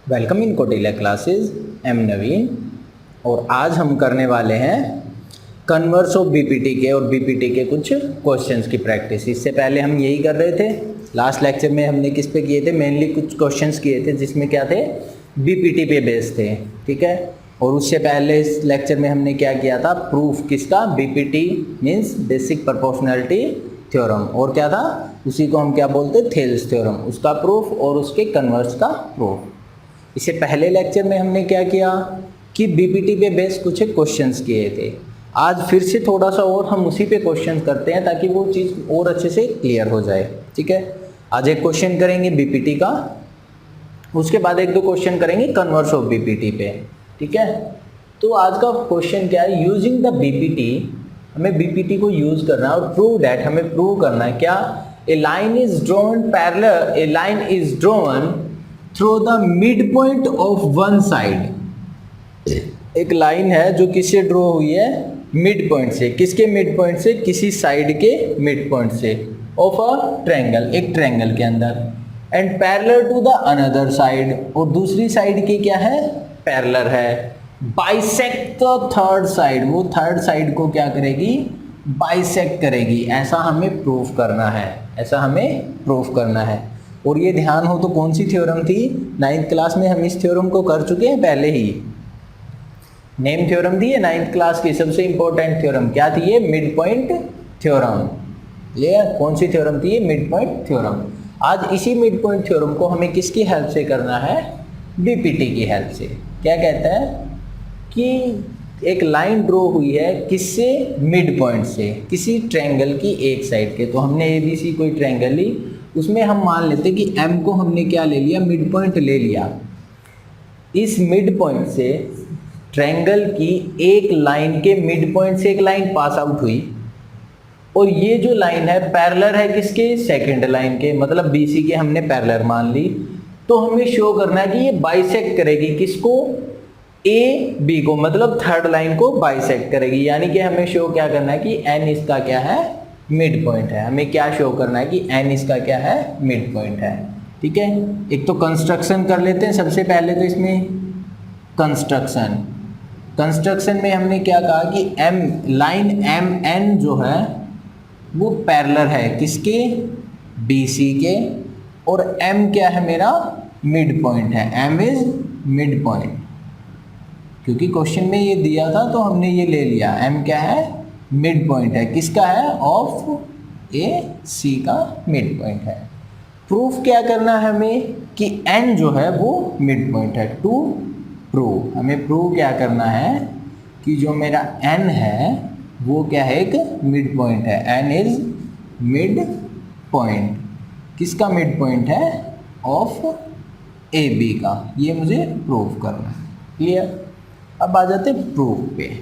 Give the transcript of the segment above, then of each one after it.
Welcome in Kotila classes. Am Naveen और आज हम करने वाले हैं कन्वर्स ऑफ बीपीटी के और बीपीटी के कुछ क्वेश्चंस की प्रैक्टिस। इससे पहले हम यही कर रहे थे। लास्ट लेक्चर में हमने किस पे किए थे, मेनली कुछ क्वेश्चंस किए थे जिसमें क्या थे, बीपीटी पे बेस थे। ठीक है। और उससे पहले इस लेक्चर में हमने क्या किया था, प्रूफ किसका, BPT means basic proportionality theorem, और क्या था उसी को हम क्या बोलते, थेल्स थ्योरम, उसका प्रूफ और उसके कन्वर्स का प्रूफ। इससे पहले लेक्चर में हमने क्या किया कि बीपीटी पे बेस कुछ क्वेश्चंस किए थे। आज फिर से थोड़ा सा और हम उसी पे क्वेश्चंस करते हैं ताकि वो चीज़ और अच्छे से क्लियर हो जाए। ठीक है। आज एक क्वेश्चन करेंगे बीपीटी का, उसके बाद एक दो क्वेश्चन करेंगे कन्वर्स ऑफ बीपीटी पे। ठीक है। तो आज का क्वेश्चन क्या है, यूजिंग द बीपीटी, हमें बीपीटी को यूज करना है और प्रूव दैट, हमें प्रूव करना है क्या, a line is drawn parallel, a line is drawn through the mid point of one side. एक लाइन है जो किससे ड्रॉ हुई है, मिड पॉइंट से। किसके मिड पॉइंट से, किसी साइड के मिड पॉइंट से ऑफ अ ट्रायंगल, एक ट्रायंगल के अंदर। And parallel to the another side, और दूसरी साइड की क्या है, पैरेलल है। बाइसेक्ट द थर्ड साइड, वो थर्ड साइड को क्या करेगी, बाइसेक्ट करेगी। ऐसा हमें प्रूफ करना है, ऐसा हमें प्रूफ करना है। और ये ध्यान हो तो कौन सी थ्योरम थी, 9th क्लास में हम इस थ्योरम को कर चुके हैं पहले ही। नेम थ्योरम थी ये 9th क्लास की सबसे इंपॉर्टेंट थ्योरम। क्या थी ये, मिड पॉइंट थ्योरम। ये कौन सी थ्योरम थी ये, मिड पॉइंट थ्योरम। आज इसी मिड पॉइंट थ्योरम को हमें किसकी हेल्प से करना है, बीपीटी की हेल्प से। क्या कहता है कि एक लाइन ड्रॉ हुई है किससे, मिड पॉइंट से, किसी ट्रायंगल की एक साइड के। तो हमने एबीसी कोई ट्रायंगल ली, उसमें हम मान लेते कि एम को हमने क्या ले लिया, मिड पॉइंट ले लिया। इस मिड पॉइंट से ट्रायंगल की एक लाइन के मिड पॉइंट से एक लाइन पास आउट हुई, और ये जो लाइन है पैरेलल है किसके, सेकंड लाइन के, मतलब बीसी के हमने पैरेलल मान ली। तो हमें शो करना है कि ये बाइसेक्ट करेगी किसको, ए बी को, मतलब थर्ड लाइन को बाइसेक्ट करेगी। यानी कि हमें शो क्या करना है कि एन इसका क्या है, मिड पॉइंट है। हमें क्या शो करना है कि एन इसका क्या है, मिड पॉइंट है। ठीक है। एक तो कंस्ट्रक्शन कर लेते हैं सबसे पहले। तो इसमें कंस्ट्रक्शन में हमने क्या कहा कि एम, लाइन एम एन जो है वो पैरेलल है किसके, बीसी के, और एम क्या है मेरा, मिड पॉइंट है। एम इज मिड पॉइंट, क्योंकि क्वेश्चन में ये दिया था तो हमने ये ले लिया। एम क्या है, मिड पॉइंट है, किसका है, ऑफ ए सी का मिड पॉइंट है। प्रूफ क्या करना है हमें कि एन जो है वो मिड पॉइंट है। टू प्रूव, हमें प्रूव क्या करना है कि जो मेरा एन है वो क्या है, एक मिड पॉइंट है। एन इज मिड पॉइंट, किसका मिड पॉइंट है, ऑफ ए बी का। ये मुझे प्रूव करना है। क्लियर। अब आ जाते प्रूफ पे।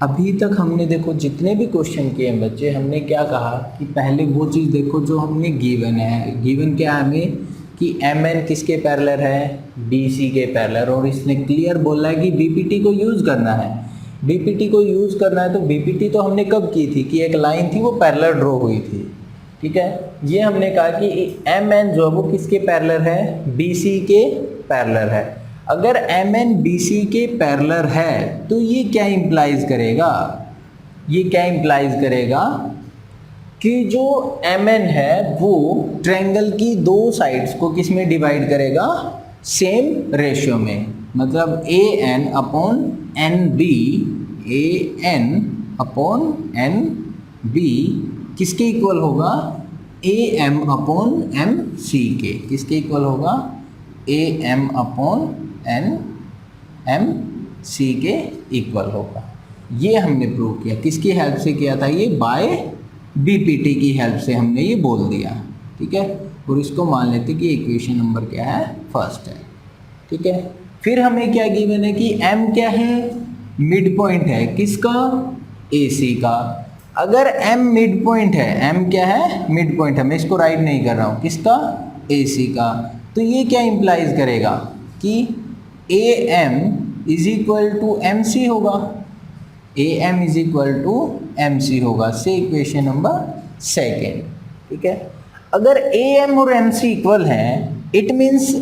अभी तक हमने देखो जितने भी क्वेश्चन किए हैं बच्चे, हमने क्या कहा कि पहले वो चीज़ देखो जो हमने गिवन है। गिवन क्या है हमें कि एम एन किसके पैरेलल है, बी सी के पैरेलल, और इसने क्लियर बोला है कि बीपीटी को यूज़ करना है। बीपीटी को यूज़ करना है तो बीपीटी तो हमने कब की थी कि एक लाइन थी वो पैरेलल ड्रॉ हुई थी। ठीक है। ये हमने कहा कि एम एन जो है वो किसके पैरेलल है, बी सी के पैरेलल है। अगर एम एन बी सी के पैरेलल है तो ये क्या इम्प्लाइज करेगा, ये क्या इम्प्लाइज करेगा कि जो एम एन है वो ट्रायंगल की दो साइड्स को किस में डिवाइड करेगा, सेम रेशियो में। मतलब A N upon N B, A N upon N B किसके इक्वल होगा, A M upon M C के। किसके इक्वल होगा, A M upon N M C के इक्वल होगा। ये हमने प्रूव किया। किसकी हेल्प से किया था ये, बाय बीपीटी की हेल्प से हमने ये बोल दिया। ठीक है। और इसको मान लेते कि इक्वेशन नंबर क्या है, फर्स्ट है। ठीक है। फिर हमें क्या गिवन है कि एम क्या है, मिड पॉइंट है, किसका, ए सी का। अगर एम मिड पॉइंट है, एम क्या है, मिड पॉइंट है, मैं इसको राइट नहीं कर रहा हूँ, किसका, ए सी का। तो ये क्या इम्प्लाइज करेगा कि A M is equal to M C होगा, A M is equal to M C होगा। से इक्वेशन नंबर सेकेंड। ठीक है। अगर ए एम और एम सी इक्वल हैं इट मीन्स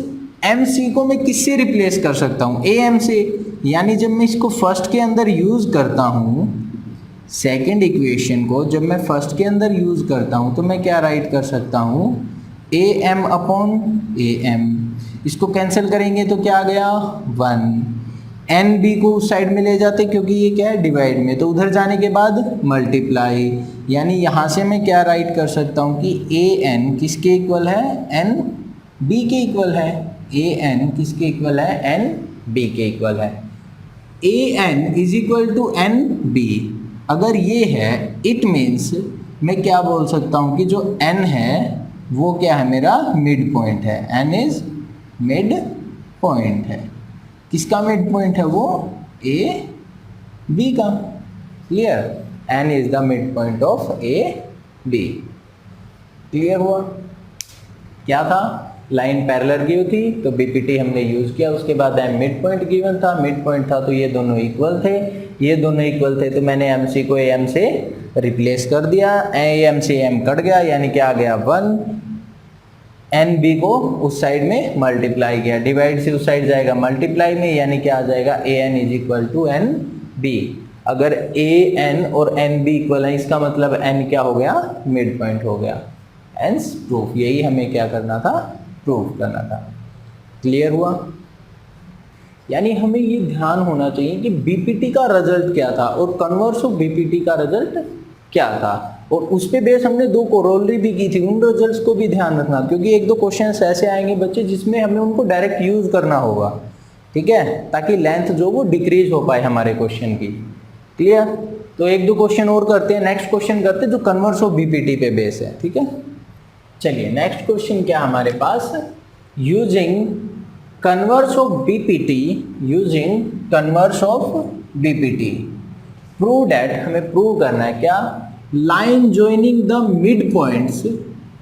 एम सी को मैं किससे रिप्लेस कर सकता हूँ, ए एम से। यानी जब मैं इसको फर्स्ट के अंदर यूज़ करता हूँ, सेकेंड इक्वेशन को जब मैं फर्स्ट के अंदर यूज़ करता हूँ, तो मैं क्या राइट कर सकता हूँ, A M upon A M. इसको कैंसिल करेंगे तो क्या आ गया, 1। एन बी को उस साइड में ले जाते क्योंकि ये क्या है, डिवाइड में, तो उधर जाने के बाद मल्टीप्लाई। यानी यहाँ से मैं क्या राइट कर सकता हूँ कि ए एन किसके इक्वल है, एन बी के इक्वल है। ए एन किसके इक्वल है, एन बी के इक्वल है। A N is equal to N B अगर ये है, इट मीन्स मैं क्या बोल सकता हूँ कि जो n है वो क्या है, मेरा मिड पॉइंट है। n इज मिड पॉइंट है। किसका मिड पॉइंट है, वो a b का। Clear, n is the mid point of a b। Clear हुआ। क्या था, लाइन पैरेलल की थी तो बीपीटी हमने यूज किया, उसके बाद एम मिड पॉइंट गिवन था, मिड पॉइंट था तो ये दोनों इक्वल थे, ये दोनों इक्वल थे तो मैंने एम सी को ए एम से रिप्लेस कर दिया, ए एम से एम कट गया यानी क्या आ गया 1। एन बी को उस साइड में मल्टीप्लाई किया, डिवाइड से उस साइड जाएगा मल्टीप्लाई में, यानी क्या आ जाएगा A N is equal to N B. अगर ए एन और एन बी इक्वल है इसका मतलब एन क्या हो गया, मिड पॉइंट हो गया। हेंस प्रूफ, यही हमें क्या करना था, प्रूव करना था। क्लियर हुआ। यानी हमें ये ध्यान होना चाहिए कि बीपीटी का रिजल्ट क्या था और कन्वर्स ऑफ बीपीटी का रिजल्ट क्या था, और उस पे बेस हमने 2 कोरोलरी भी की थी, उन रिजल्ट्स को भी ध्यान रखना, क्योंकि 1-2 क्वेश्चंस ऐसे आएंगे बच्चे जिसमें हमें उनको डायरेक्ट यूज करना होगा, ठीक है, ताकि लेंथ जो वो डिक्रीज हो पाए हमारे क्वेश्चन की। क्लियर। तो 1-2 क्वेश्चन और करते हैं, नेक्स्ट क्वेश्चन करते हैं जो कन्वर्स ऑफ बीपीटी पे बेस है। ठीक है, चलिए नेक्स्ट क्वेश्चन क्या हमारे पास, using converse of BPT, using converse of BPT prove that, हमें प्रूव करना है क्या, line joining the mid points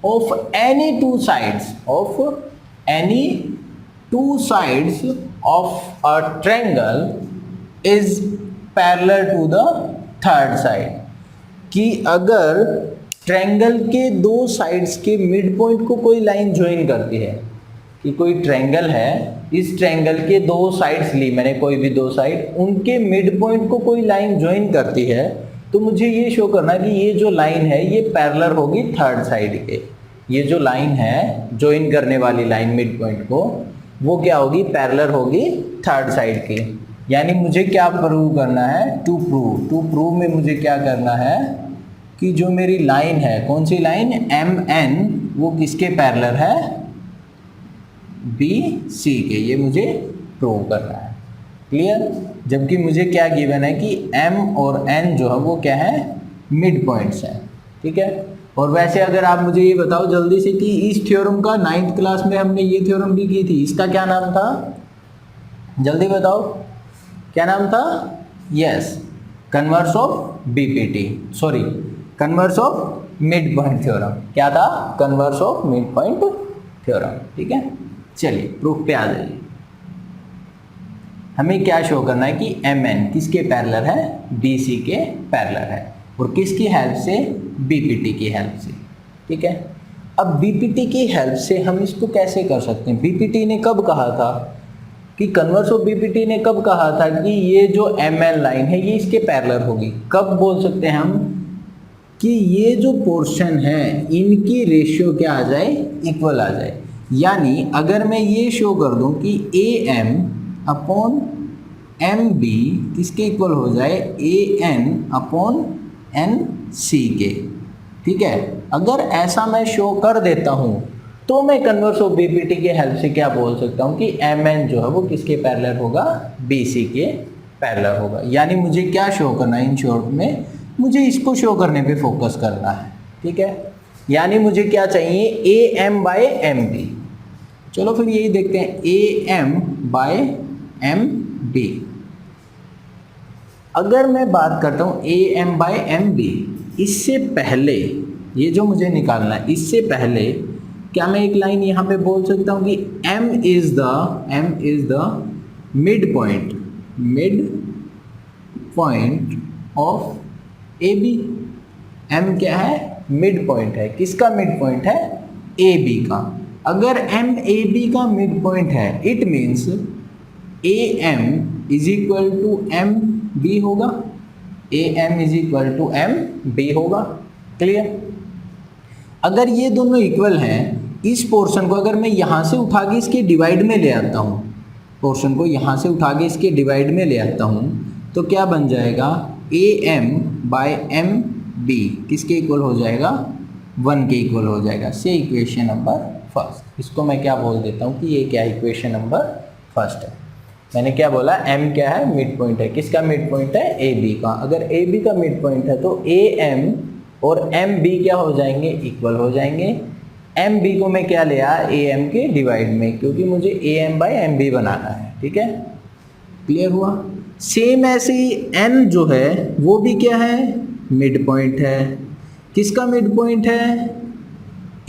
of any 2 sides, of any 2 sides of a triangle is parallel to the third side. कि अगर triangle के 2 sides के mid point को कोई लाइन ज्वाइन करती है, कि कोई ट्रायंगल है, इस ट्रायंगल के 2 साइड्स ली मैंने, कोई भी 2 साइड, उनके मिड पॉइंट को कोई लाइन ज्वाइन करती है, तो मुझे ये शो करना कि ये जो लाइन है ये पैरेलल होगी थर्ड साइड के। ये जो लाइन है ज्वाइन करने वाली लाइन मिड पॉइंट को, वो क्या होगी, पैरेलल होगी थर्ड साइड की। यानी मुझे क्या प्रूव करना है, टू प्रूव में मुझे क्या करना है कि जो मेरी लाइन है, कौन सी लाइन, एम एन, वो किसके पैरेलल है, बी सी के, ये मुझे प्रूव करना है। क्लियर। जबकि मुझे क्या गिवन है कि एम और एन जो है वो क्या है, मिड पॉइंट्स हैं। ठीक है। और वैसे अगर आप मुझे ये बताओ जल्दी से कि इस थ्योरम का 9th क्लास में हमने ये थ्योरम भी की थी, इसका क्या नाम था, जल्दी बताओ क्या नाम था, yes, converse of BPT, sorry converse of mid point theorem. क्या था, converse of mid point theorem. ठीक है, चलिए प्रूफ पे आ जाइए। हमें क्या शो करना है कि एम एन किसके पैरेलल है, बी सी के पैरेलल है, और किसकी हेल्प से, बीपीटी की हेल्प से। ठीक है। अब बीपीटी की हेल्प से हम इसको कैसे कर सकते हैं, बीपीटी ने कब कहा था कि कन्वर्स ऑफ बीपीटी ने कब कहा था कि ये जो एम एन लाइन है ये इसके पैरेलल होगी, कब बोल सकते हैं हम कि ये जो पोर्शन है इनकी रेशियो क्या आ जाए, इक्वल आ जाए। यानी अगर मैं ये शो कर दूं कि A M upon M B किसके इक्वल हो जाए, A N upon N C के। ठीक है, अगर ऐसा मैं शो कर देता हूं तो मैं कन्वर्स ऑफ बीपीटी के हेल्प से क्या बोल सकता हूं कि एम एन जो है वो किसके पैरेलल होगा, बी सी के पैरेलल होगा। यानी मुझे क्या शो करना है, इन शॉर्ट में मुझे इसको शो करने पे फोकस करना है। ठीक है, यानी मुझे क्या चाहिए, A M by M B. चलो फिर यही देखते हैं, A M by M B. अगर मैं बात करता हूं A M by M B, इससे पहले ये जो मुझे निकालना है, इससे पहले क्या मैं एक लाइन यहां पे बोल सकता हूं कि m is the mid point of A B. M क्या है, मिड पॉइंट है, किसका मिड पॉइंट है, ए बी का। अगर एम ए बी का मिड पॉइंट है it means A M is equal to M B होगा, A M is equal to M B होगा। क्लियर? अगर ये दोनों इक्वल हैं, इस पोर्शन को अगर मैं यहाँ से उठा के इसके डिवाइड में ले आता हूँ, पोर्शन को यहाँ से उठा के इसके डिवाइड में ले आता हूँ, तो क्या बन जाएगा, A M by M B किसके इक्वल हो जाएगा, 1 के इक्वल हो जाएगा। से इक्वेशन नंबर फर्स्ट, इसको मैं क्या बोल देता हूँ कि ये क्या इक्वेशन नंबर फर्स्ट है। मैंने क्या बोला, एम क्या है, मिड पॉइंट है। किसका मिड पॉइंट है, ए बी का। अगर ए बी का मिड पॉइंट है तो ए एम और एम बी क्या हो जाएंगे, इक्वल हो जाएंगे। एम बी को मैं क्या ले आया, ए एम के डिवाइड में, क्योंकि मुझे A M by M B बनाना है। ठीक है, क्लियर हुआ? सेम ऐसे ही एन जो है वो भी क्या है, मिड पॉइंट है। किसका मिड पॉइंट है,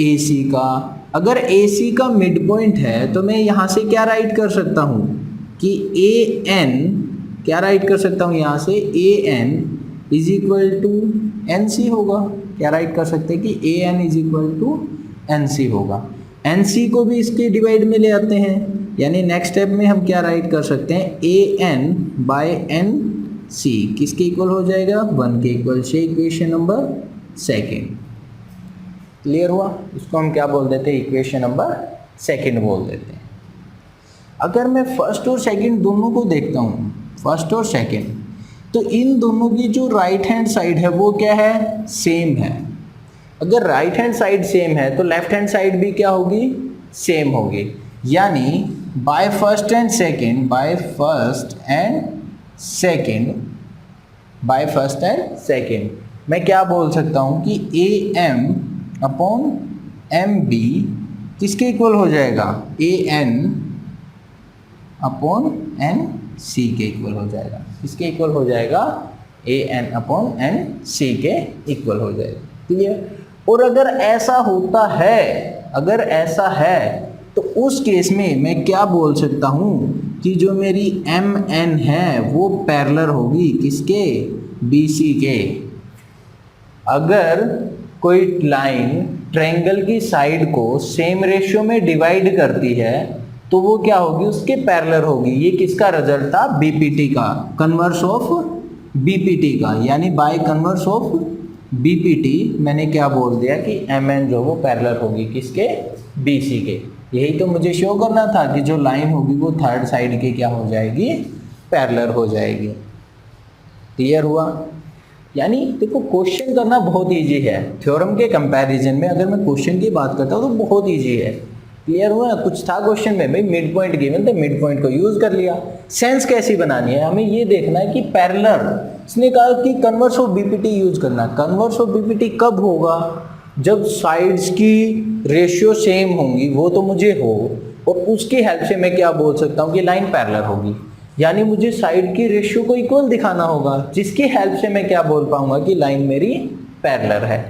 ए सी का। अगर ए सी का मिड पॉइंट है तो मैं यहाँ से क्या राइट कर सकता हूँ कि ए एन, क्या राइट कर सकता हूँ यहाँ से, A N is equal to N C होगा। क्या राइट कर सकते हैं कि A N is equal to N C होगा। एन सी को भी इसके डिवाइड में ले आते हैं, यानी नेक्स्ट स्टेप में हम क्या राइट कर सकते हैं, A N bye N C किसके इक्वल हो जाएगा, 1 के इक्वल। से इक्वेशन नंबर सेकेंड। क्लियर हुआ? इसको हम क्या बोल देते हैं, इक्वेशन नंबर सेकेंड बोल देते हैं। अगर मैं फर्स्ट और सेकेंड दोनों को देखता हूँ, फर्स्ट और सेकेंड, तो इन दोनों की जो राइट हैंड साइड है वो क्या है, सेम है। अगर राइट हैंड साइड सेम है तो लेफ्ट हैंड साइड भी क्या होगी, सेम होगी। यानी by first and second, by first and second, by first and second मैं क्या बोल सकता हूँ कि A M upon M B किसके इक्वल हो जाएगा, A N upon N C के इक्वल हो जाएगा। किसके इक्वल हो जाएगा, A N upon N C के इक्वल हो जाएगा। क्लियर? और अगर ऐसा होता है, अगर ऐसा है तो उस केस में मैं क्या बोल सकता हूँ कि जो मेरी एम एन है वो पैरेलल होगी किसके, बी सी के। अगर कोई लाइन ट्रायंगल की साइड को सेम रेशियो में डिवाइड करती है तो वो क्या होगी, उसके पैरेलल होगी। ये किसका रिजल्ट था, बीपीटी का, कन्वर्स ऑफ बीपीटी का। यानी बाय कन्वर्स ऑफ बीपीटी मैंने क्या बोल दिया कि एम एन जो वो पैरेलल होगी किसके, बीसी के। यही तो मुझे शो करना था कि जो लाइन होगी वो थर्ड साइड के क्या हो जाएगी, पैरेलल हो जाएगी। क्लियर हुआ? यानी देखो क्वेश्चन करना बहुत इजी है, थ्योरम के कंपैरिजन में अगर मैं क्वेश्चन की बात करता हूँ तो बहुत इजी है। क्लियर हुआ? कुछ था क्वेश्चन में, भाई मिड पॉइंट गिवन तो मिड पॉइंट को यूज कर लिया। सेंस कैसी बनानी है, हमें ये देखना है कि पैरेलल, इसने कहा कि कन्वर्स ऑफ बीपीटी यूज करना। कन्वर्स ऑफ बीपीटी कब होगा, जब साइड्स की रेशियो सेम होंगी, वो तो मुझे हो, और उसकी हेल्प से मैं क्या बोल सकता हूँ कि लाइन पैरेलल होगी। यानी मुझे साइड की रेशियो को इक्वल दिखाना होगा, जिसकी हेल्प से मैं क्या बोल पाऊंगा कि लाइन मेरी पैरेलल है।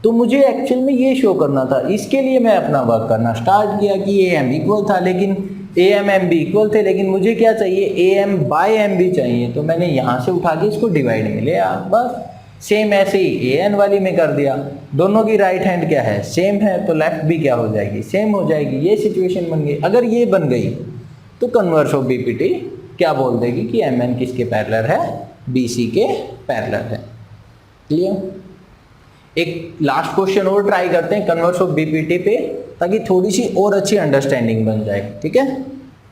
तो मुझे एक्चुअल में ये शो करना था, इसके लिए मैं अपना वर्क करना स्टार्ट किया कि ए एम इक्वल था, लेकिन A M M B equal थे, लेकिन मुझे क्या चाहिए, A M by M B चाहिए। तो मैंने यहाँ से उठा के इसको डिवाइड में ले आया, बस। सेम ऐसे ही ए एन वाली में कर दिया, दोनों की राइट हैंड क्या है, सेम है, तो लेफ्ट भी क्या हो जाएगी, सेम हो जाएगी। ये सिचुएशन बन गई। अगर ये बन गई तो कन्वर्स ऑफ बीपीटी क्या बोल देगी कि एम एन किसके पैरेलल है, बी सी के पैरेलल है। क्लियर? एक लास्ट क्वेश्चन और ट्राई करते हैं कन्वर्स ऑफ बीपीटी पे, ताकि थोड़ी सी और अच्छी अंडरस्टैंडिंग बन जाए। ठीक है?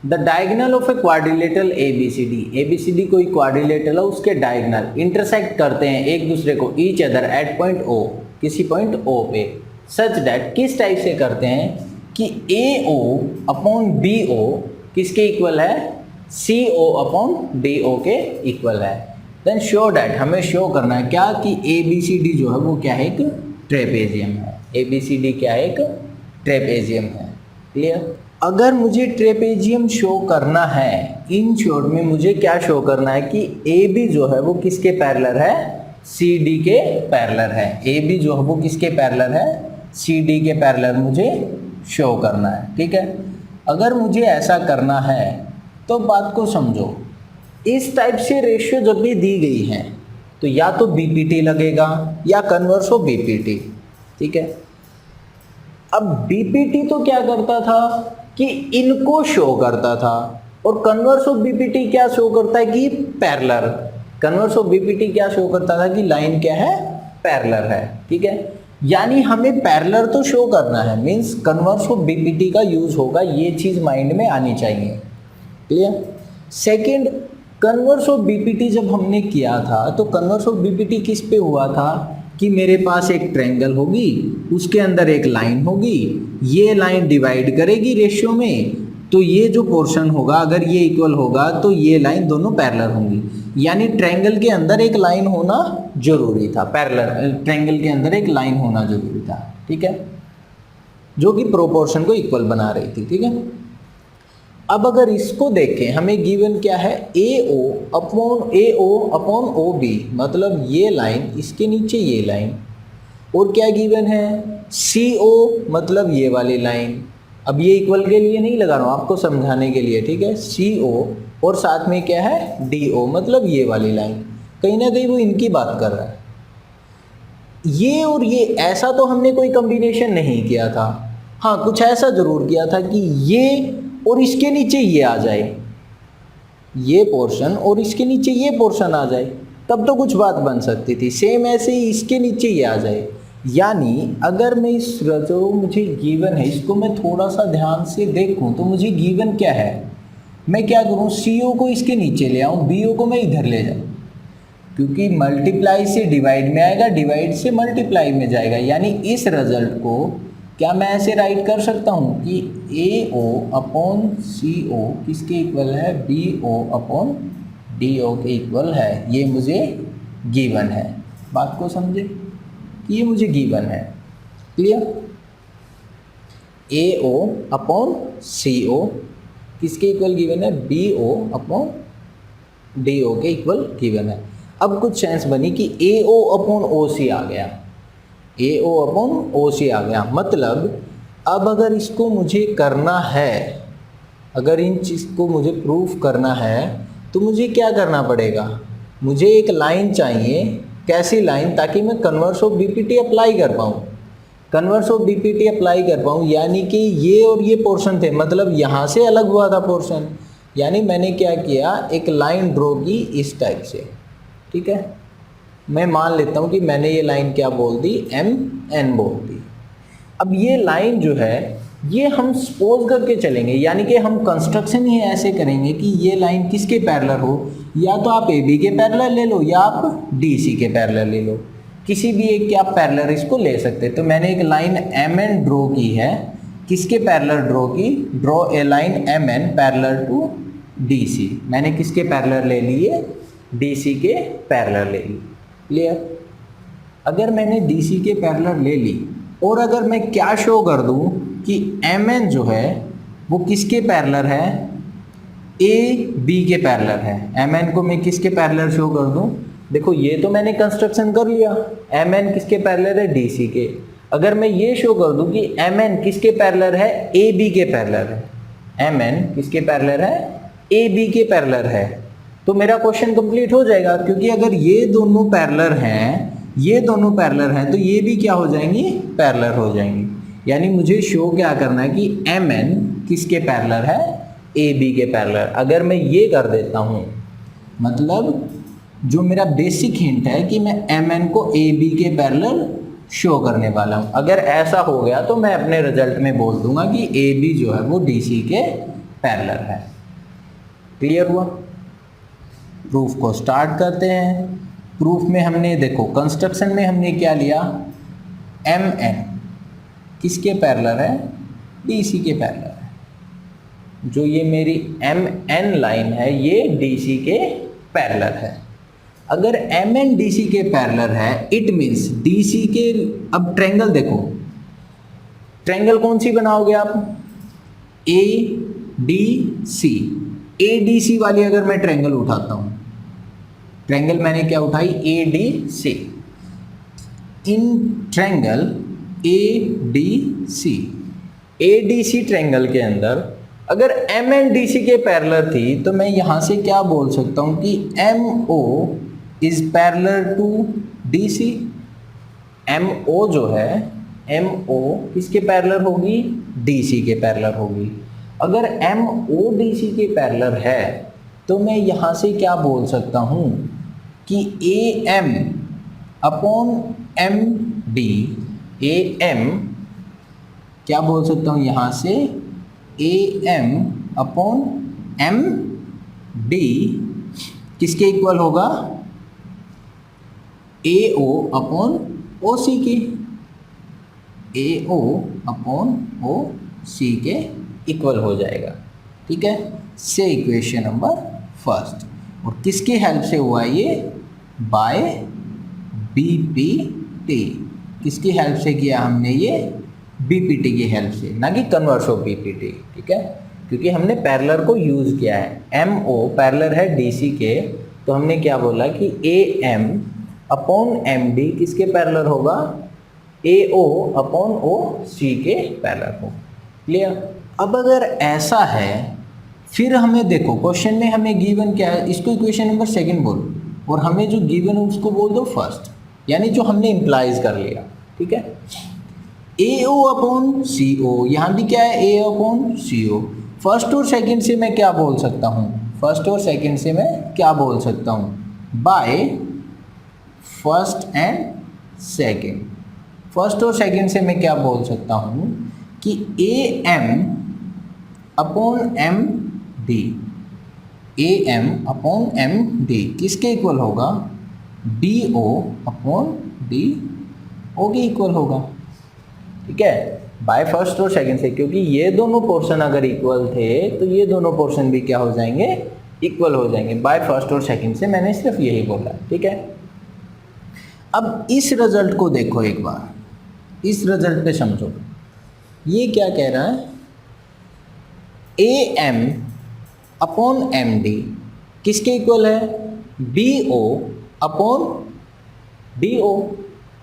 The diagonal of a quadrilateral ABCD कोई क्वाड्रिलेटरल है, उसके डायगोनल इंटरसेक्ट करते हैं एक दूसरे को, each other at point O, किसी पॉइंट ओ पे, सच दैट, किस टाइप से करते हैं कि ए ओ अपॉन बी ओ किसके इक्वल है, सी ओ अपॉन डी ओ के इक्वल है। देन शो डैट, हमें शो करना है क्या कि ए बी सी डी जो है वो क्या है, एक ट्रेपेजियम है। ए बी सी डी क्या है, एक ट्रेपेजियम है। क्लियर? अगर मुझे ट्रेपेजियम शो करना है, इन शॉर्ट में मुझे क्या शो करना है कि ए बी जो है वो किसके पैरेलल है, सी डी के पैरेलल है। ए बी जो है वो किसके पैरेलल है, सी डी के पैरेलल मुझे शो करना है। ठीक है? अगर मुझे ऐसा करना है तो बात को समझो, इस टाइप से रेशियो जब भी दी गई है तो या तो बीपीटी लगेगा या कन्वर्स ऑफ बीपीटी। ठीक है? अब बीपीटी तो क्या करता था कि इनको शो करता था, और कन्वर्स ऑफ बीपीटी क्या शो करता है कि पैरेलल। कन्वर्स ऑफ बीपीटी क्या शो करता था कि लाइन क्या है, पैरेलल है। ठीक है, यानी हमें पैरेलल तो शो करना है, मींस कन्वर्स ऑफ बीपीटी का यूज होगा, ये चीज माइंड में आनी चाहिए। Clear. Second, converse of BPT जब हमने किया था तो कन्वर्स ऑफ बीपीटी किस पे हुआ था कि मेरे पास एक ट्रायंगल होगी, उसके अंदर एक लाइन होगी, ये लाइन डिवाइड करेगी रेशियो में, तो ये जो पोर्शन होगा अगर ये इक्वल होगा तो ये लाइन दोनों पैरेलल होंगी, यानी ट्रायंगल के अंदर एक लाइन होना जरूरी था, पैरेलल ट्रायंगल के अंदर एक लाइन होना जरूरी था। ठीक है, जो कि प्रोपोर्शन को इक्वल बना रही थी। ठीक है, अब अगर इसको देखें, हमें गिवन क्या है, ए ओ अपॉन ओ बी, मतलब ये लाइन, इसके नीचे ये लाइन, और क्या गिवन है, सी ओ मतलब ये वाली लाइन। अब ये इक्वल के लिए नहीं लगा रहा हूँ, आपको समझाने के लिए। ठीक है, सी ओ और साथ में क्या है, डी ओ मतलब ये वाली लाइन, कहीं ना कहीं वो इनकी बात कर रहा है। ये और ये ऐसा तो हमने कोई कॉम्बिनेशन नहीं किया था, हाँ कुछ ऐसा जरूर किया था कि ये और इसके नीचे ये आ जाए, ये पोर्शन और इसके नीचे ये पोर्शन आ जाए, तब तो कुछ बात बन सकती थी। सेम ऐसे ही इसके नीचे ये आ जाए, यानी अगर मैं इस जो मुझे गिवन है इसको मैं थोड़ा सा ध्यान से देखूं तो मुझे गिवन क्या है, मैं क्या करूं, सी ओ को इसके नीचे ले आऊं, बी ओ को मैं इधर ले जाऊं, क्योंकि मल्टीप्लाई से डिवाइड में आएगा, डिवाइड से मल्टीप्लाई में जाएगा, यानी इस रिजल्ट को क्या मैं ऐसे राइट कर सकता हूँ कि ए ओ अपॉन सी ओ किसके इक्वल है, B O upon D O के इक्वल है। ये मुझे गिवन है, बात को समझे कि ये मुझे गिवन है। क्लियर। ए ओ अपॉन सी ओ किसके इक्वल गिवन है, B O upon D O के इक्वल गिवन है। अब कुछ चांस बनी कि ए ओ अपॉन ओ सी आ गया, ए ओ अपॉन ओ सी आ गया, मतलब अब अगर इसको मुझे करना है, अगर इन चीज़ को मुझे प्रूफ करना है तो मुझे क्या करना पड़ेगा, मुझे एक लाइन चाहिए। कैसी लाइन, ताकि मैं कन्वर्स ऑफ बीपीटी अप्लाई कर पाऊँ, कन्वर्स ऑफ बीपीटी अप्लाई कर पाऊँ, यानी कि ये और ये पोर्शन थे, मतलब यहाँ से अलग हुआ था पोर्शन, यानी मैंने क्या किया, एक लाइन ड्रॉ की इस टाइप से। ठीक है, मैं मान लेता हूँ कि मैंने ये लाइन क्या बोल दी, एम एन बोल दी। अब ये लाइन जो है ये हम सपोज करके चलेंगे, यानी कि हम कंस्ट्रक्शन ही ऐसे करेंगे कि ये लाइन किसके पैरेलल हो, या तो आप ए बी के पैरेलल ले लो या आप डी सी के पैरेलल ले लो, किसी भी एक के आप पैरेलल इसको ले सकते। तो मैंने एक लाइन एम एन ड्रॉ की है, किसके पैरेलल ड्रॉ की, draw a line M N parallel to D C, मैंने किसके पैरेलल ले लिए, डी सी के पैरेलल ले ली। क्लियर। अगर मैंने डी सी के पैरेलल ले ली और अगर मैं क्या शो कर दूं कि एम एन जो है वो किसके पैरेलल है, ए बी के पैरेलल है। एम एन को मैं किसके पैरेलल शो कर दूं, देखो ये तो मैंने कंस्ट्रक्शन कर लिया, एम एन किसके पैरेलल है, डी सी के। अगर मैं ये शो कर दूं कि एम एन किसके पैरेलल है, ए बी के पैरेलल है, एम एन किसके पैरेलल है, ए बी के पैरेलल है, तो मेरा क्वेश्चन कंप्लीट हो जाएगा, क्योंकि अगर ये दोनों पैरेलल हैं, ये दोनों पैरेलल हैं, तो ये भी क्या हो जाएंगी, पैरेलल हो जाएंगी। यानी मुझे शो क्या करना है कि एम एन किसके पैरेलल है, ए बी के पैरेलल। अगर मैं ये कर देता हूँ, मतलब जो मेरा बेसिक हिंट है कि मैं एम एन को ए बी के पैरेलल शो करने वाला हूँ, अगर ऐसा हो गया तो मैं अपने रिजल्ट में बोल दूंगा कि ए बी जो है वो डी सी के पैरेलल है। क्लियर हुआ। प्रूफ को स्टार्ट करते हैं। प्रूफ में हमने देखो, कंस्ट्रक्शन में हमने क्या लिया, एम एन किसके पैरेलल है, डी सी के पैरेलल है। जो ये मेरी एम एन लाइन है ये डी सी के पैरेलल है। अगर एम एन डी सी के पैरेलल है, इट मीन्स डी सी के, अब ट्रायंगल देखो, ट्रायंगल कौन सी बनाओगे आप, ए डी सी। ए डी सी वाली अगर मैं ट्रायंगल उठाता हूँ, ट्रायंगल मैंने क्या उठाई, A D C. In triangle A D C, A D C triangle के अंदर अगर एम एन डी सी के पैरेलल थी तो मैं यहाँ से क्या बोल सकता हूँ कि M O is parallel to D C. M O जो है एम ओ किसके पैरेलल होगी, डी सी के पैरेलल होगी। अगर एम ओ डी सी के पैरेलल है तो मैं यहाँ से क्या बोल सकता हूँ कि A M upon M D, A M क्या बोल सकता हूँ यहाँ से, A M upon M D किसके इक्वल होगा, ए ओ अपॉन ओ सी के, ए ओ अपॉन ओ सी के इक्वल हो जाएगा। ठीक है, से इक्वेशन नंबर फर्स्ट। और किसकी हेल्प से हुआ ये, बाय बीपीटी। किसकी हेल्प से किया हमने ये, बीपीटी की हेल्प से, ना कि कन्वर्स ऑफ बीपीटी। ठीक है, क्योंकि हमने पैरेलल को यूज़ किया है। एम ओ पैरेलल है डीसी के, तो हमने क्या बोला कि A M upon M D किसके पैरेलल होगा, ए ओ अपॉन ओ सी के पैरेलल होगा। क्लियर। अब अगर ऐसा है फिर हमें देखो क्वेश्चन में हमें गिवन क्या है, इसको इक्वेशन नंबर सेकंड बोलो और हमें जो गिवन है उसको बोल दो फर्स्ट, यानी जो हमने इम्प्लाइज कर लिया। ठीक है, ए ओ अपॉन सी ओ, यहाँ भी क्या है, ए अपॉन सी ओ। फर्स्ट और सेकंड से मैं क्या बोल सकता हूँ, फर्स्ट और सेकंड से मैं क्या बोल सकता हूँ, by first and second. First और सेकंड से मैं क्या बोल सकता हूँ कि A M upon M D, A M upon M D किसके इक्वल होगा, D O upon D O के इक्वल होगा। ठीक है, बाय फर्स्ट और सेकंड से, क्योंकि ये दोनों पोर्शन अगर इक्वल थे तो ये दोनों पोर्शन भी क्या हो जाएंगे, इक्वल हो जाएंगे। बाय फर्स्ट और सेकंड से मैंने सिर्फ यही बोला। ठीक है, अब इस रिजल्ट को देखो एक बार, इस रिजल्ट पे समझो। ये क्या कह रहा है, A M upon M D किसके इक्वल है, B O upon D O.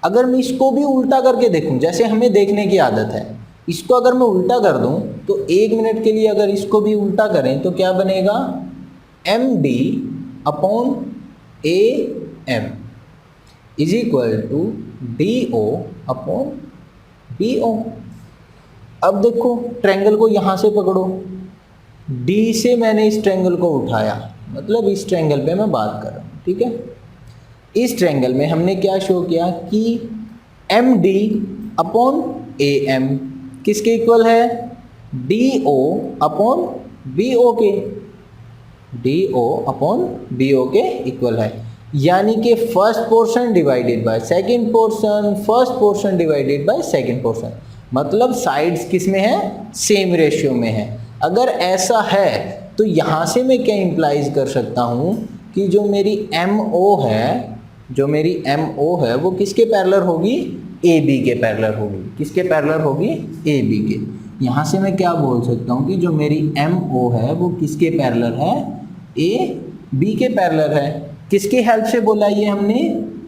अगर मैं इसको भी उल्टा करके देखूं, जैसे हमें देखने की आदत है, इसको अगर मैं उल्टा कर दूं तो एक मिनट के लिए अगर इसको भी उल्टा करें तो क्या बनेगा, M D upon A M is equal to D O upon B O. अब देखो ट्रायंगल को यहाँ से पकड़ो, डी से मैंने इस ट्रायंगल को उठाया, मतलब इस ट्रायंगल पे मैं बात कर रहा हूँ। ठीक है, इस ट्रायंगल में हमने क्या शो किया कि M D upon A M किसके इक्वल है, D O upon B O के, D O upon B O के इक्वल है। यानी कि first portion divided by second portion, first portion divided by second portion, मतलब साइड्स किस में है, सेम रेशियो में है। अगर ऐसा है तो यहाँ से मैं क्या इम्प्लाइज कर सकता हूँ कि जो मेरी एम ओ है, जो मेरी एम ओ है वो किसके पैरेलल होगी, ए बी के पैरेलल होगी। किसके पैरेलल होगी, ए बी के। यहाँ से मैं क्या बोल सकता हूँ कि जो मेरी एम ओ है वो किसके पैरेलल है, ए बी के पैरेलल है। किसकी हेल्प से बोला ये हमने,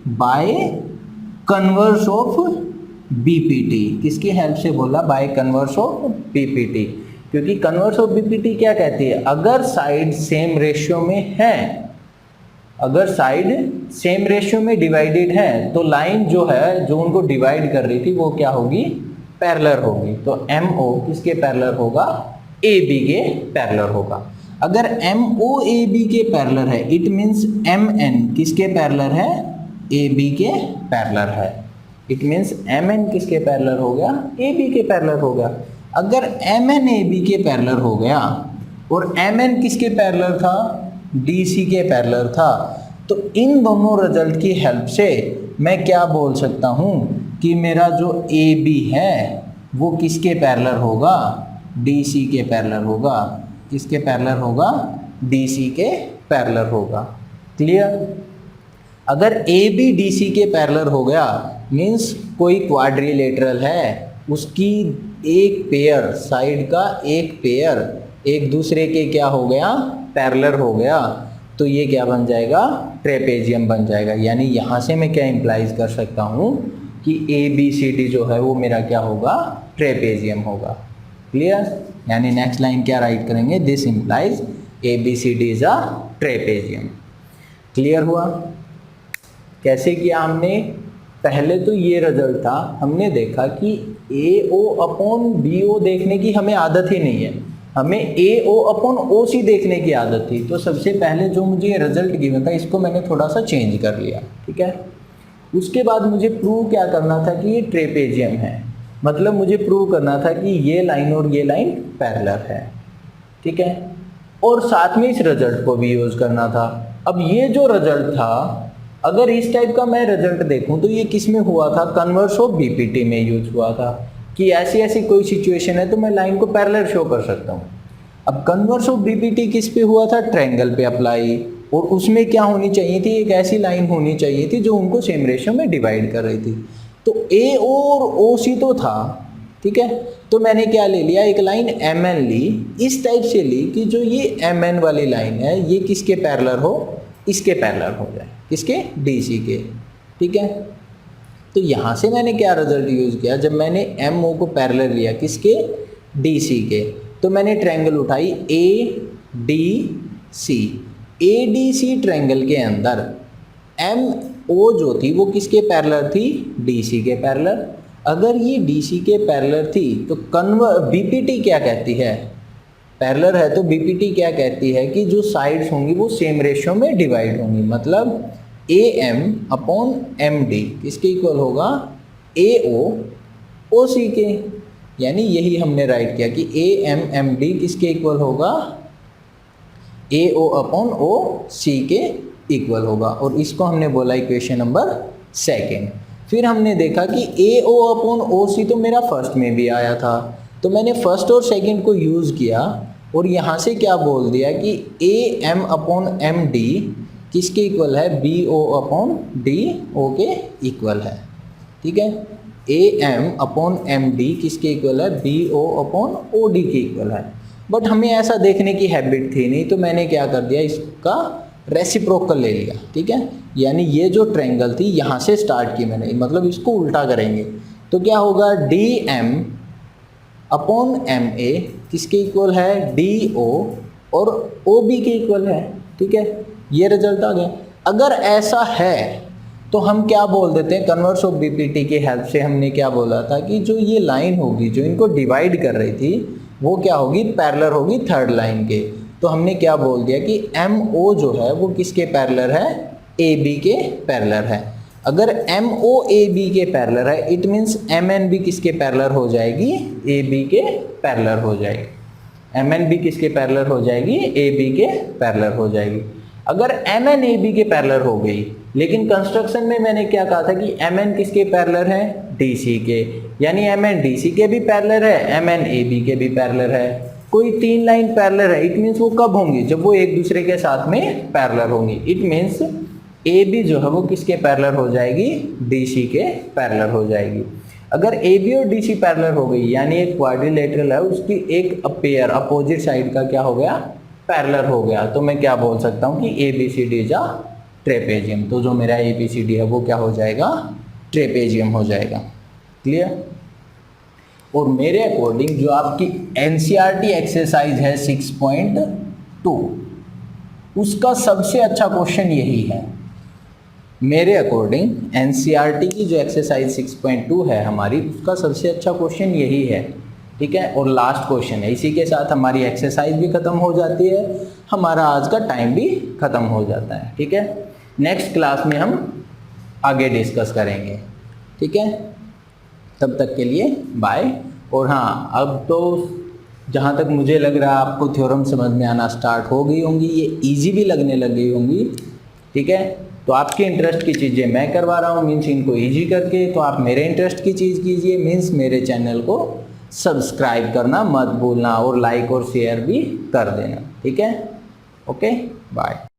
बाय कन्वर्स ऑफ बीपीटी। किसकी हेल्प से बोला, बाय कन्वर्स ऑफ बीपीटी, क्योंकि कन्वर्स ऑफ बीपीटी क्या कहती है, अगर साइड सेम रेशियो में है, अगर साइड सेम रेशियो में डिवाइडेड है तो लाइन जो है जो उनको डिवाइड कर रही थी वो क्या होगी, पैरेलल होगी। तो एम ओ किसके पैरेलल होगा, ए बी के पैरेलल होगा। अगर एम ओ ए बी के पैरेलल है इट मीन्स एम एन किसके पैरेलल है, ए बी के पैरेलल है। इट मीन्स एम एन किसके पैरेलल हो गया, ए बी के पैरेलल हो गया। अगर एम एन ए बी के पैरेलल हो गया और एम एन किसके पैरेलल था, डी सी के पैरेलल था, तो इन दोनों रिजल्ट की हेल्प से मैं क्या बोल सकता हूँ कि मेरा जो ए बी है वो किसके पैरेलल होगा, डी सी के पैरेलल होगा। किसके पैरेलल होगा, डी सी के पैरेलल होगा। क्लियर। अगर ए बी डी सी के पैरेलल हो गया मीन्स कोई क्वाड्रिलेटरल है, उसकी एक पेयर, साइड का एक पेयर एक दूसरे के क्या हो गया, पैरेलल हो गया, तो ये क्या बन जाएगा, ट्रेपेजियम बन जाएगा। यानी यहाँ से मैं क्या इम्प्लाइज कर सकता हूँ कि ए बी सी डी जो है वो मेरा क्या होगा, ट्रेपेजियम होगा। क्लियर। यानी नेक्स्ट लाइन क्या राइट करेंगे, this implies A B C D is a trapezium. Clear हुआ। कैसे किया हमने, पहले तो ये रिजल्ट था, हमने देखा कि AO अपॉन BO देखने की हमें आदत ही नहीं है, हमें AO अपॉन OC देखने की आदत थी। तो सबसे पहले जो मुझे ये रिजल्ट गिवन था इसको मैंने थोड़ा सा चेंज कर लिया, ठीक है। उसके बाद मुझे प्रूव क्या करना था कि ये ट्रेपेजियम है, मतलब मुझे प्रूव करना था कि ये लाइन और ये लाइन पैरेलल है, ठीक है। और साथ में इस रिजल्ट को भी यूज़ करना था। अब ये जो रिजल्ट था, अगर इस टाइप का मैं रिजल्ट देखूं तो ये किस में हुआ था, कन्वर्स ऑफ BPT में यूज हुआ था कि ऐसी ऐसी कोई सिचुएशन है तो मैं लाइन को पैरेलल शो कर सकता हूँ। अब कन्वर्स ऑफ BPT किस पे हुआ था, ट्रायंगल पे अप्लाई, और उसमें क्या होनी चाहिए थी, एक ऐसी लाइन होनी चाहिए थी जो उनको सेम रेशियो में डिवाइड कर रही थी। तो AO और OC तो था, ठीक है। तो मैंने क्या ले लिया, एक लाइन MN ली, इस टाइप से ली कि जो ये MN वाली लाइन है ये किसके पैरेलल हो, इसके पैरेलल हो जाए, किसके, DC के, ठीक है। तो यहाँ से मैंने क्या रिजल्ट यूज़ किया, जब मैंने MO को पैरेलल लिया किसके, DC के, तो मैंने ट्रायंगल उठाई ADC। ADC ट्रायंगल के अंदर MO जो थी वो किसके पैरेलल थी, DC के पैरेलल। अगर ये DC के पैरेलल थी तो BPT क्या कहती है, पैरेलल है तो BPT क्या कहती है कि जो साइड्स होंगी वो सेम रेशियो में डिवाइड होंगी, मतलब AM अपॉन MD किसके इक्वल होगा, AO OC के। यानी यही हमने राइट किया कि AM MD किसके इक्वल होगा, AO अपॉन OC के इक्वल होगा, और इसको हमने बोला इक्वेशन नंबर 2। फिर हमने देखा कि AO अपॉन OC तो मेरा फर्स्ट में भी आया था, तो मैंने फर्स्ट और सेकंड को यूज़ किया और यहाँ से क्या बोल दिया कि AM अपॉन MD किसके इक्वल है, BO अपॉन DO के इक्वल है, ठीक है। AM अपॉन MD किसके इक्वल है, BO अपॉन OD के इक्वल है। बट हमें ऐसा देखने की हैबिट थी नहीं, तो मैंने क्या कर दिया, इसका रेसिप्रोकल ले लिया, ठीक है। यानी ये जो ट्रायंगल थी यहाँ से स्टार्ट की मैंने, मतलब इसको उल्टा करेंगे तो क्या होगा, DM अपॉन MA किसके इक्वल है, DO और OB के इक्वल है, ठीक है। ये रिजल्ट आ गया। अगर ऐसा है तो हम क्या बोल देते हैं, कन्वर्स ऑफ BPT की हेल्प से हमने क्या बोला था कि जो ये लाइन होगी जो इनको डिवाइड कर रही थी वो क्या होगी, पैरेलल होगी थर्ड लाइन के। तो हमने क्या बोल दिया कि MO जो है वो किसके पैरेलल है, AB के पैरेलल है। अगर MO AB के पैरेलल है इट मीन्स MN भी किसके पैरेलल हो जाएगी, AB के पैरेलल हो जाएगी। MN भी किसके पैरेलल हो जाएगी, AB के पैरेलल हो जाएगी। अगर MN AB के पैरेलल हो गई, लेकिन कंस्ट्रक्शन में मैंने क्या कहा था कि MN किसके पैरेलल है, DC के, यानी MN DC के भी पैरेलल है, MN AB के भी पैरेलल है। कोई तीन लाइन पैरेलल है, इट मीन्स वो कब होंगी, जब वो एक दूसरे के साथ में पैरेलल होंगी। इट मीन्स AB जो है वो किसके पैरेलल हो जाएगी, DC के पैरेलल हो जाएगी। अगर AB और DC पैरेलल हो गई यानी एक क्वाड्रिलेटरल है, उसकी एक पेयर अपोजिट साइड का क्या हो गया, पैरेलल हो गया, तो मैं क्या बोल सकता हूँ कि ABCD इज अ ट्रेपेजियम। तो जो मेरा ABCD है वो क्या हो जाएगा, ट्रेपेजियम हो जाएगा। क्लियर। और मेरे अकॉर्डिंग जो आपकी NCERT एक्सरसाइज है 6.2 उसका सबसे अच्छा क्वेश्चन यही है। मेरे अकॉर्डिंग NCERT की जो एक्सरसाइज 6.2 है हमारी, उसका सबसे अच्छा क्वेश्चन यही है, ठीक है। और लास्ट क्वेश्चन है, इसी के साथ हमारी एक्सरसाइज भी ख़त्म हो जाती है, हमारा आज का टाइम भी ख़त्म हो जाता है, ठीक है। नेक्स्ट क्लास में हम आगे डिस्कस करेंगे, ठीक है। तब तक के लिए बाय। और हाँ, अब तो जहाँ तक मुझे लग रहा है आपको थ्योरम समझ में आना स्टार्ट हो गई होंगी, ये इजी भी लगने लग गई होंगी, ठीक है। तो आपके इंटरेस्ट की चीज़ें मैं करवा रहा हूँ, मीन्स इनको इजी करके, तो आप मेरे इंटरेस्ट की चीज़ कीजिए, मीन्स मेरे चैनल को सब्सक्राइब करना मत भूलना और लाइक और शेयर भी कर देना, ठीक है। Okay, bye.